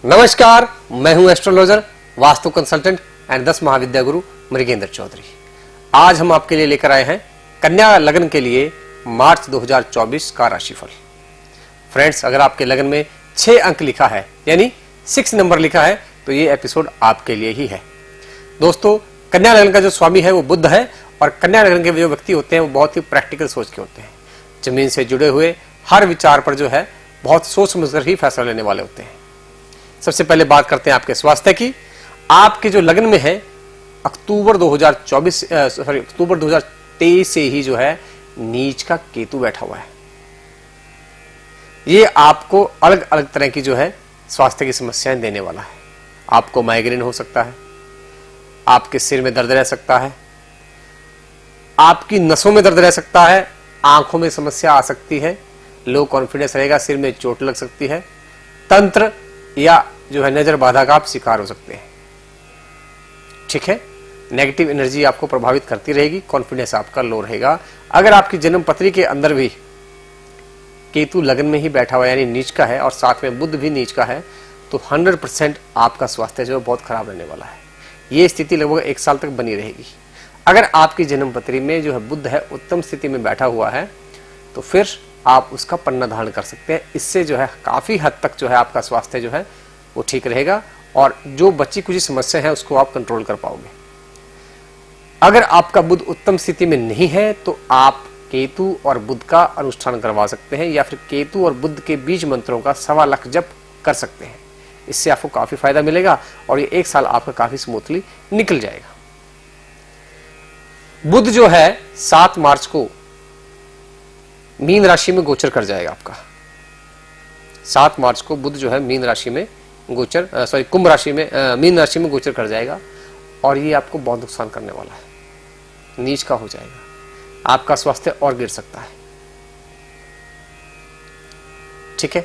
नमस्कार, मैं हूं एस्ट्रोलॉजर, वास्तु कंसल्टेंट एंड 10 महाविद्या गुरु मृगेंद्र चौधरी। आज हम आपके लिए लेकर आए हैं कन्या लग्न के लिए मार्च 2024 का राशिफल। फ्रेंड्स, अगर आपके लग्न में 6 अंक लिखा है यानी 6 नंबर लिखा है तो ये एपिसोड आपके लिए ही है। दोस्तों, कन्या लग्न का जो स्वामी है वो बुध है और कन्या लग्न के जो व्यक्ति होते हैं वो बहुत ही प्रैक्टिकल सोच के होते हैं। जमीन से जुड़े हुए हर विचार पर जो है बहुत सोच समझकर ही फैसला लेने वाले होते हैं। सबसे पहले बात करते हैं आपके स्वास्थ्य की। आपके जो लग्न में है अक्टूबर 2023 से ही जो है नीच का केतु बैठा हुआ है। ये आपको अलग अलग तरह की जो है स्वास्थ्य की समस्याएं देने वाला है। आपको माइग्रेन हो सकता है, आपके सिर में दर्द रह सकता है, आपकी नसों में दर्द रह सकता है, आंखों में समस्या आ सकती है, लो कॉन्फिडेंस रहेगा, सिर में चोट लग सकती है, तंत्र या जो है नजर बाधा का आप शिकार हो सकते हैं। ठीक है, नेगेटिव एनर्जी आपको प्रभावित करती रहेगी, कॉन्फिडेंस आपका लो रहेगा। अगर आपकी जन्म पत्री के अंदर भी केतु लग्न में ही बैठा हुआ यानी नीच का है और साथ में बुध भी नीच का है तो 100% आपका स्वास्थ्य जो है बहुत खराब रहने वाला है। ये स्थिति लगभग 1 साल तक बनी रहेगी। अगर आपकी जन्म पत्री में जो है बुध है उत्तम स्थिति में बैठा हुआ है तो फिर आप उसका पन्ना धारण कर सकते हैं। इससे जो है काफी हद तक जो है आपका स्वास्थ्य जो है वो ठीक रहेगा और जो बची कुछ समस्या है उसको आप कंट्रोल कर पाओगे। अगर आपका बुध उत्तम स्थिति में नहीं है तो आप केतु और बुध का अनुष्ठान करवा सकते हैं या फिर केतु और बुध के बीज मंत्रों का 1.25 लाख जप कर सकते हैं। इससे आपको काफी फायदा मिलेगा और ये 1 साल आपका काफी स्मूथली निकल जाएगा। बुध जो है 7 मार्च को मीन राशि में गोचर कर जाएगा। आपका 7 मार्च को बुध जो है मीन राशि में कुंभ राशि में मीन राशि में गोचर कर जाएगा और ये आपको बहुत नुकसान करने वाला है। नीच का हो जाएगा, आपका स्वास्थ्य और गिर सकता है। ठीक है,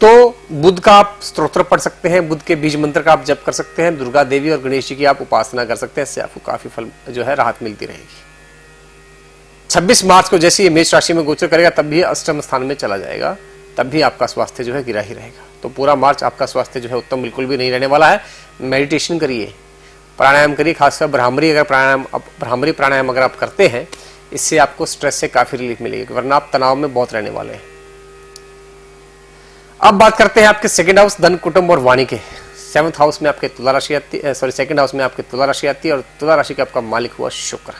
तो बुध का आप स्तोत्र पढ़ सकते हैं, बुध के बीज मंत्र का आप जप कर सकते हैं, दुर्गा देवी और गणेश जी की आप उपासना कर सकते हैं। इससे आपको काफी फल जो है राहत मिलती रहेगी। 26 मार्च को जैसे ये मेष राशि में गोचर करेगा तब भी अष्टम स्थान में चला जाएगा, तब भी आपका स्वास्थ्य जो है गिरा ही रहेगा। तो पूरा मार्च आपका स्वास्थ्य जो है उत्तम बिल्कुल भी नहीं रहने वाला है। मेडिटेशन करिए, प्राणायाम करिए, खासकर ब्राह्मरी प्राणायाम अगर आप करते हैं इससे आपको स्ट्रेस से काफी रिलीफ मिलेगी, वरना आप तनाव में बहुत रहने वाले हैं। अब बात करते हैं आपके सेकंड हाउस धन कुटुंब और वाणी के। 7th हाउस में आपके तुला राशि आती है, सेकंड हाउस में आपके तुला राशि आती है और तुला राशि का आपका मालिक हुआ शुक्र।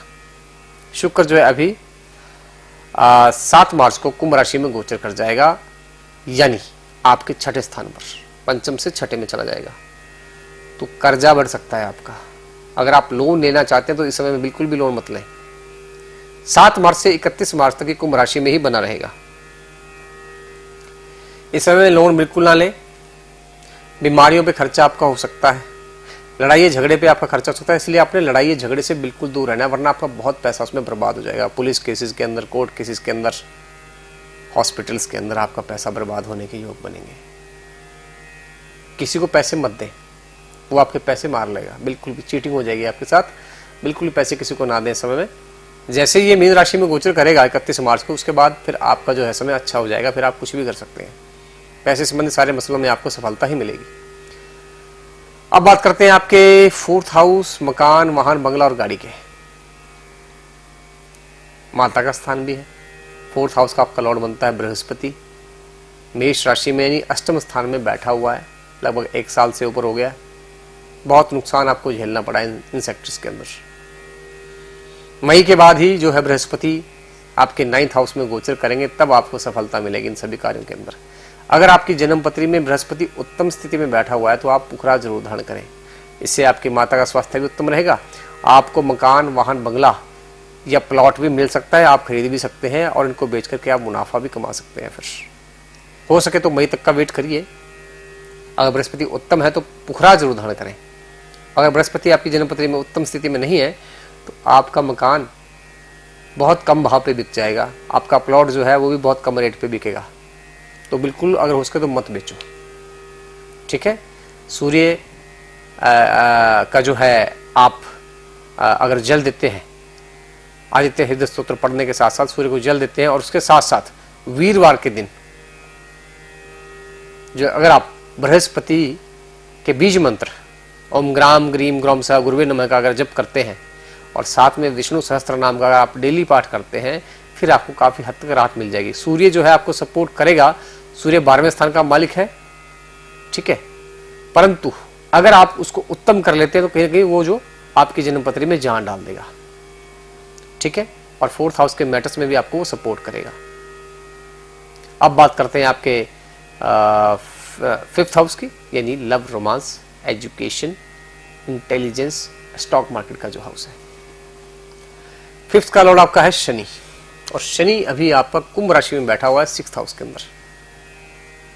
शुक्र जो है अभी 7 मार्च को कुंभ राशि में गोचर कर जाएगा यानी आपके 6ठे स्थान पर, पंचम से 6ठे में चला जाएगा। तो कर्जा बढ़ सकता है आपका। अगर आप लोन लेना चाहते हैं तो इस समय में बिल्कुल भी लोन मत लें। 7 मार्च से 31 मार्च तक कुंभ राशि में ही बना रहेगा। इस समय में लोन बिल्कुल ना लें। बीमारियों पे खर्चा आपका हो सकता है, लड़ाई झगड़े पे आपका खर्चा हो सकता है, इसलिए आपने लड़ाई झगड़े से बिल्कुल दूर रहना है, वरना आपका बहुत पैसा उसमें बर्बाद हो जाएगा। पुलिस केसेस के अंदर, कोर्ट केसेस के अंदर, हॉस्पिटल्स के अंदर आपका पैसा बर्बाद होने के योग बनेंगे। किसी को पैसे मत दें, वो आपके पैसे मार लेगा। बिल्कुल भी चीटिंग हो जाएगी आपके साथ। बिल्कुल भी पैसे किसी को ना दें समय में। जैसे ये मीन राशि में गोचर करेगा 31 मार्च को, उसके बाद फिर आपका जो है समय अच्छा हो जाएगा, फिर आप कुछ भी कर सकते हैं। पैसे संबंधित सारे मसलों में आपको सफलता ही मिलेगी। अब बात करते हैं आपके 4th हाउस मकान, वाहन, बंगला और गाड़ी के। माता का स्थान भी है। 4th हाउस का आपका लॉर्ड बनता है बृहस्पति। मेष राशि में यानी अष्टम स्थान में बैठा हुआ है, लगभग 1 साल से ऊपर हो गया। बहुत नुकसान आपको झेलना पड़ा इन सेक्टर्स के अंदर। मई के बाद ही जो है बृहस्पति आपके 9th हाउस में गोचर करेंगे, तब आपको सफलता मिलेगी इन सभी कार्यों के अंदर। अगर आपकी जन्म पत्री में बृहस्पति उत्तम स्थिति में बैठा हुआ है तो आप पुखरा जरूर धारण करें। इससे आपकी माता का स्वास्थ्य भी उत्तम रहेगा। आपको मकान, वाहन, बंगला या प्लॉट भी मिल सकता है, आप खरीद भी सकते हैं और इनको बेच करके आप मुनाफा भी कमा सकते हैं। फिर हो सके तो मई तक का वेट करिए। अगर बृहस्पति उत्तम है तो पुखरा जरूर धारण करें। अगर बृहस्पति आपकी जन्म पत्री में उत्तम स्थिति में नहीं है तो आपका मकान बहुत कम भाव पे बिक जाएगा, आपका प्लॉट जो है वो भी बहुत कम रेट पे बिकेगा। तो बिल्कुल अगर हो सके तो मत बेचो। ठीक है, सूर्य का जो है आप अगर जल देते हैं, आदित्य हृदय स्तोत्र पढ़ने के साथ साथ सूर्य को जल देते हैं और उसके साथ साथ वीरवार के दिन जो अगर आप बृहस्पति के बीज मंत्र ओम ग्राम ग्रीम ग्रौम सा गुरुवे नमः का अगर जप करते हैं और साथ में विष्णु सहस्त्र नाम का अगर आप डेली पाठ करते हैं, फिर आपको काफी हद तक राहत मिल जाएगी। सूर्य जो है आपको सपोर्ट करेगा, सूर्य 12वें स्थान का मालिक है, ठीक है, परंतु अगर आप उसको उत्तम कर लेते हैं तो कहीं ना कहीं वो जो आपकी जन्मपत्री में जान डाल देगा, ठीक है, और 4th हाउस के मैटर्स में भी आपको वो सपोर्ट करेगा। अब बात करते हैं आपके 5th हाउस की, यानी love, romance, education, intelligence, stock market का जो हाउस है। 5th का लॉर्ड आपका है शनि, और शनि अभी आपका कुंभ राशि में बैठा हुआ है 6th हाउस के अंदर,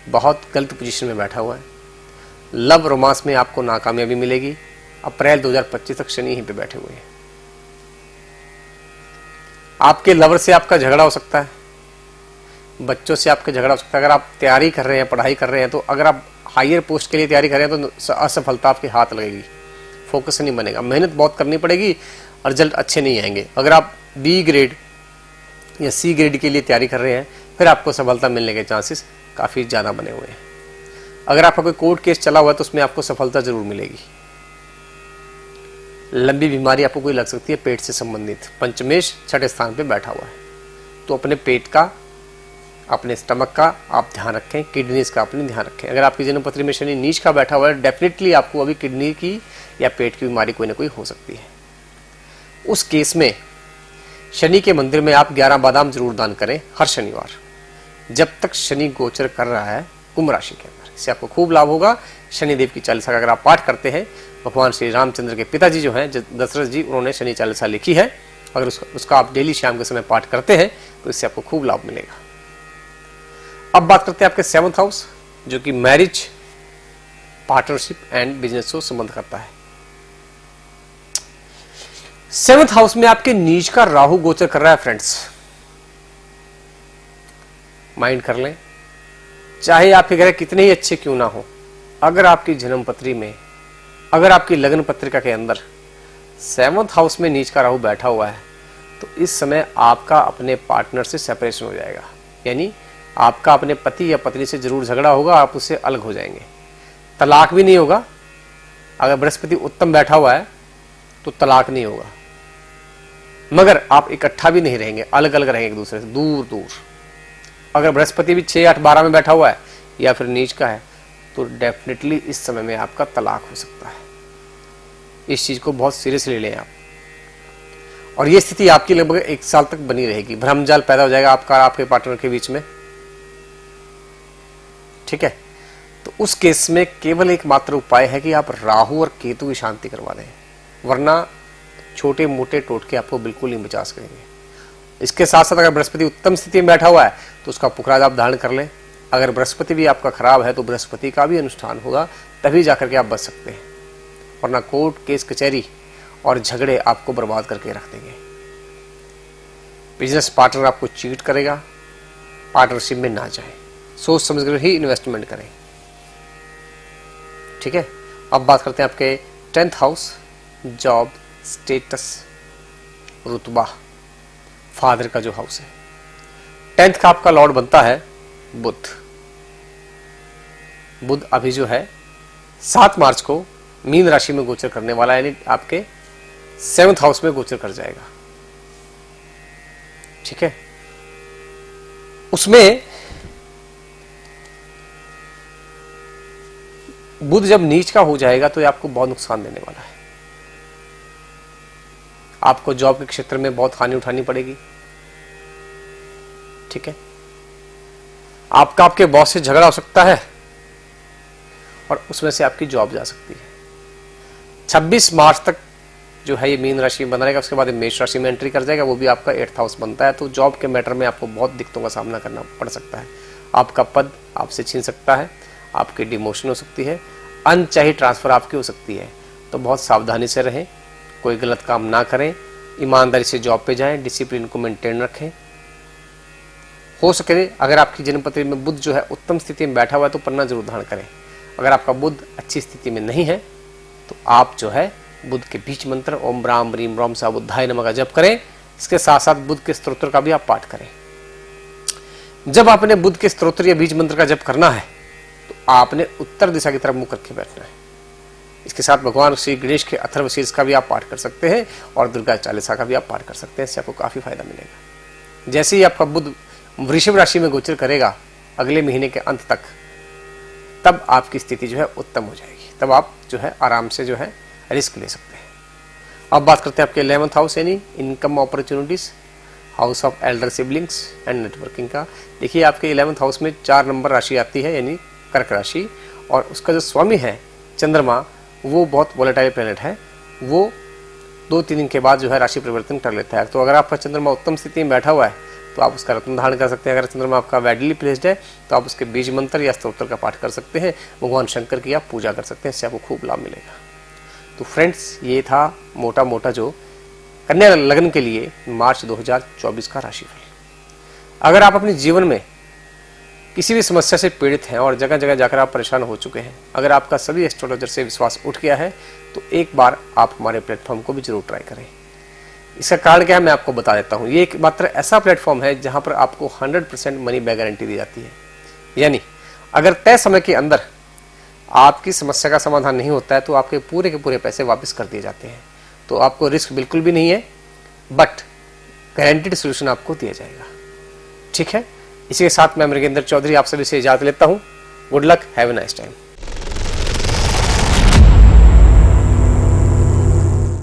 बहुत गलत पोजीशन में बैठा हुआ है। लव रोमांस में आपको नाकामयाबी मिलेगी। अप्रैल 2025 तक शनि यहीं पे बैठे हुए हैं। आपके लवर से आपका झगड़ा हो सकता है, बच्चों से आपका झगड़ा हो सकता है। अगर आप तैयारी कर रहे हैं, पढ़ाई कर रहे हैं, तो अगर आप हायर पोस्ट के लिए तैयारी कर रहे हैं तो असफलता आपके हाथ लगेगी, फोकस नहीं बनेगा, मेहनत बहुत करनी पड़ेगी और रिजल्ट अच्छे नहीं आएंगे। अगर आप बी ग्रेड या सी ग्रेड के लिए तैयारी कर रहे हैं, फिर आपको सफलता मिलने के चांसेस काफ़ी ज़्यादा बने हुए हैं। अगर आपका कोई कोर्ट केस चला हुआ है तो उसमें आपको सफलता जरूर मिलेगी। लंबी बीमारी आपको कोई लग सकती है पेट से संबंधित। पंचमेश 6ठे स्थान पे बैठा हुआ है, तो अपने पेट का, अपने स्टमक का आप ध्यान रखें, किडनीज का अपने ध्यान रखें। अगर आपकी जन्मपत्री में शनि नीच का बैठा हुआ है, डेफिनेटली आपको अभी किडनी की या पेट की बीमारी कोई ना कोई हो सकती है। उस केस में शनि के मंदिर में आप 11 बादाम जरूर दान करें हर शनिवार, जब तक शनि गोचर कर रहा है कुंभ राशि के अंदर। इससे आपको खूब लाभ होगा। शनिदेव की चालीसा का अगर आप पाठ करते हैं, भगवान श्री रामचंद्र के पिताजी जो हैं दशरथ जी, उन्होंने शनि चालीसा लिखी है, अगर उसका आप डेली शाम के समय पाठ करते हैं तो इससे आपको खूब लाभ मिलेगा। अब बात करते हैं आपके 7th हाउस, जो कि मैरिज, पार्टनरशिप एंड बिजनेस से संबंध करता है। 7th हाउस में आपके नीच का राहु गोचर कर रहा है फ्रेंड्स, माइंड कर लें। चाहे आपके ग्रह कितने ही अच्छे क्यों ना हो, अगर आपकी जन्म पत्री में, अगर आपकी लग्न पत्रिका के अंदर 7th हाउस में नीच का राहु बैठा हुआ है, तो इस समय आपका अपने पार्टनर से सेपरेशन हो जाएगा। यानी आपका अपने पति या पत्नी से जरूर झगड़ा होगा, आप उससे अलग हो जाएंगे। तलाक भी नहीं होगा। अगर बृहस्पति उत्तम बैठा हुआ है तो तलाक नहीं होगा, मगर आप इकट्ठा भी नहीं रहेंगे, अलग अलग रहेंगे एक दूसरे से, दूर दूर। अगर बृहस्पति भी 6, 8, 12 में बैठा हुआ है या फिर नीच का है, तो डेफिनेटली इस समय में आपका तलाक हो सकता है। इस चीज को बहुत सीरियसली लें आप, और ये स्थिति आपकी लगभग 1 साल तक बनी रहेगी। भ्रमजाल पैदा हो जाएगा आपका आपके पार्टनर के बीच में, ठीक है। तो उस केस में केवल एक मात्र उपाय है कि आप राहु और केतु की शांति करवा दें, वरना छोटे मोटे टोटके आपको बिल्कुल नहीं बचा सकेंगे। इसके साथ साथ अगर बृहस्पति उत्तम स्थिति में बैठा हुआ है तो उसका पुखराज आप धारण कर लें। अगर बृहस्पति भी आपका खराब है तो बृहस्पति का भी अनुष्ठान होगा, तभी जाकर के आप बच सकते हैं, वरना कोर्ट केस कचहरी और झगड़े आपको बर्बाद करके रख देंगे। बिजनेस पार्टनर आपको चीट करेगा, पार्टनरशिप में ना जाए, सोच समझकर ही इन्वेस्टमेंट करें, ठीक है। अब बात करते हैं आपके 10th हाउस, जॉब, स्टेटस, रुतबा, फादर का जो हाउस है। 10th का आपका लॉर्ड बनता है बुध। बुध अभी जो है 7 मार्च को मीन राशि में गोचर करने वाला है, यानी आपके 7th हाउस में गोचर कर जाएगा, ठीक है। उसमें बुध जब नीच का हो जाएगा तो ये आपको बहुत नुकसान देने वाला है। आपको जॉब के क्षेत्र में बहुत हानि उठानी पड़ेगी, ठीक है। आपका आपके बॉस से झगड़ा हो सकता है और उसमें से आपकी जॉब जा सकती है। 26 मार्च तक जो है ये मीन राशि में बना रहेगा, उसके बाद मेष राशि में एंट्री कर जाएगा, वो भी आपका 8th हाउस बनता है। तो जॉब के मैटर में आपको बहुत दिक्कतों का सामना करना पड़ सकता है। आपका पद आपसे छीन सकता है, आपकी डिमोशन हो सकती है, अनचाही ट्रांसफर आपकी हो सकती है। तो बहुत सावधानी से रहें, कोई गलत काम ना करें, ईमानदारी से जॉब पे जाएं, डिसिप्लिन को मेंटेन रखें। हो सके अगर आपकी जन्मपत्री में बुध जो है उत्तम स्थिति में बैठा हुआ है तो पन्ना जरूर धारण करें। अगर आपका बुध अच्छी स्थिति में नहीं है तो आप जो है बुध के बीज मंत्र ओम ब्राम ब्रीम ब्रह्म सा बुद्धाय नमः का जप करें। इसके साथ साथ बुध के स्तोत्र का भी आप पाठ करें। जब आपने बुध के स्तोत्र या बीज मंत्र का जप करना है तो आपने उत्तर दिशा की तरफ मुख करके बैठना है। इसके साथ भगवान श्री गणेश के अथर्वशीर्ष का भी आप पाठ कर सकते हैं और दुर्गा चालीसा का भी आप पाठ कर सकते हैं। इससे आपको काफी फायदा मिलेगा। जैसे ही आपका बुध वृषभ राशि में गोचर करेगा अगले महीने के अंत तक, तब आपकी स्थिति जो है उत्तम हो जाएगी। तब आप जो है आराम से जो है रिस्क ले सकते हैं। अब बात करते हैं आपके 11th हाउस यानी income opportunities, house of Elder siblings and networking का। देखिए आपके 11th हाउस में 4 नंबर राशि आती है यानी कर्क राशि, और उसका जो स्वामी है चंद्रमा, वो बहुत वोलेटाइल प्लेनेट है। वो 2-3 दिन के बाद जो है राशि परिवर्तन कर लेता है। तो अगर आपका चंद्रमा उत्तम स्थिति में बैठा हुआ है तो आप उसका रत्न धारण कर सकते हैं। अगर चंद्रमा आपका वैडली प्लेस्ड है तो आप उसके बीज मंत्र या स्तोत्र का पाठ कर सकते हैं। भगवान शंकर की आप पूजा कर सकते हैं, इससे आपको खूब लाभ मिलेगा। तो फ्रेंड्स, ये था मोटा मोटा जो कन्या लग्न के लिए मार्च 2024 का राशिफल। अगर आप अपने जीवन में किसी भी समस्या से पीड़ित हैं और जगह जगह जाकर आप परेशान हो चुके हैं, अगर आपका सभी एस्ट्रोलॉजर से विश्वास उठ गया है तो एक बार आप हमारे प्लेटफॉर्म को भी जरूर ट्राई करें। इसका कारण क्या है मैं आपको बता देता हूं। ये एक मात्र ऐसा प्लेटफॉर्म है जहां पर आपको 100% मनी बैक गारंटी दी जाती है। यानी अगर तय समय के अंदर आपकी समस्या का समाधान नहीं होता है तो आपके पूरे के पूरे पैसे वापस कर दिए जाते हैं। तो आपको रिस्क बिल्कुल भी नहीं है, बट गारंटीड सोल्यूशन आपको दिया जाएगा। ठीक है, इसी के साथ मैं मृगेंद्र चौधरी आप सभी से इजाजत लेता हूं। Good luck, have a nice time.